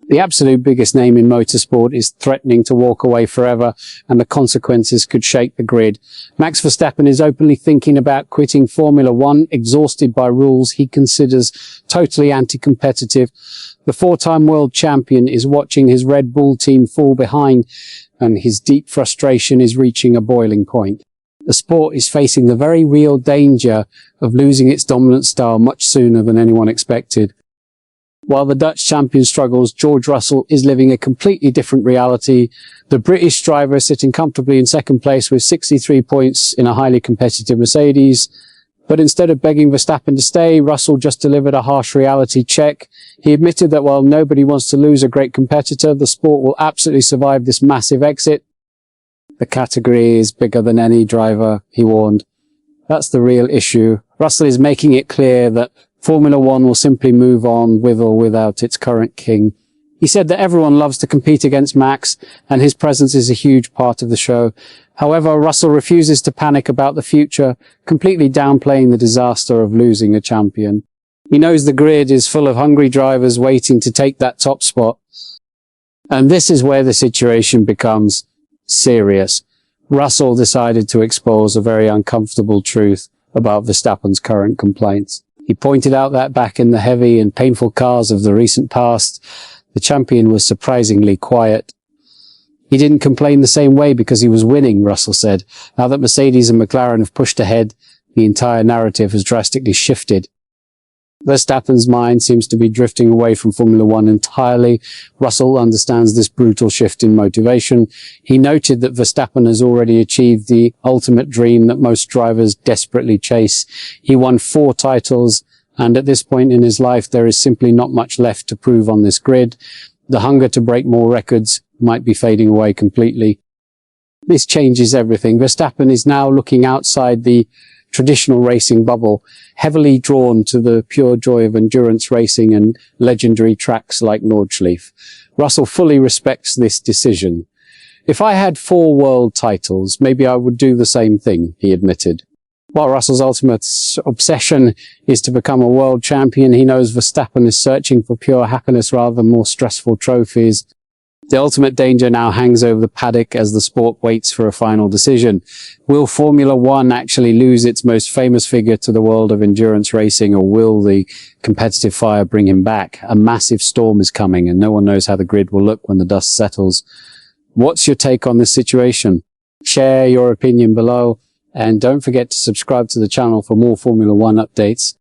The absolute biggest name in motorsport is threatening to walk away forever, and the consequences could shake the grid. Max Verstappen is openly thinking about quitting Formula One, exhausted by rules he considers totally anti-competitive. The four-time world champion is watching his Red Bull team fall behind, and his deep frustration is reaching a boiling point. The sport is facing the very real danger of losing its dominant style much sooner than anyone expected. While the Dutch champion struggles, George Russell is living a completely different reality. The British driver is sitting comfortably in second place with 63 points in a highly competitive Mercedes. But instead of begging Verstappen to stay, Russell just delivered a harsh reality check. He admitted that while nobody wants to lose a great competitor, the sport will absolutely survive this massive exit. The category is bigger than any driver, he warned. That's the real issue. Russell is making it clear that Formula One will simply move on with or without its current king. He said that everyone loves to compete against Max, and his presence is a huge part of the show. However, Russell refuses to panic about the future, completely downplaying the disaster of losing a champion. He knows the grid is full of hungry drivers waiting to take that top spot. And this is where the situation becomes serious. Russell decided to expose a very uncomfortable truth about Verstappen's current complaints. He pointed out that back in the heavy and painful cars of the recent past, the champion was surprisingly quiet. He didn't complain the same way because he was winning, Russell said. Now that Mercedes and McLaren have pushed ahead, the entire narrative has drastically shifted. Verstappen's mind seems to be drifting away from Formula One entirely. Russell understands this brutal shift in motivation. He noted that Verstappen has already achieved the ultimate dream that most drivers desperately chase. He won 4 titles, and at this point in his life, there is simply not much left to prove on this grid. The hunger to break more records might be fading away completely. This changes everything. Verstappen is now looking outside the traditional racing bubble, heavily drawn to the pure joy of endurance racing and legendary tracks like Nordschleife. Russell fully respects this decision. If I had 4 world titles, maybe I would do the same thing, he admitted. While Russell's ultimate obsession is to become a world champion, he knows Verstappen is searching for pure happiness rather than more stressful trophies. The ultimate danger now hangs over the paddock as the sport waits for a final decision. Will Formula One actually lose its most famous figure to the world of endurance racing, or will the competitive fire bring him back? A massive storm is coming, and no one knows how the grid will look when the dust settles. What's your take on this situation? Share your opinion below, and don't forget to subscribe to the channel for more Formula One updates.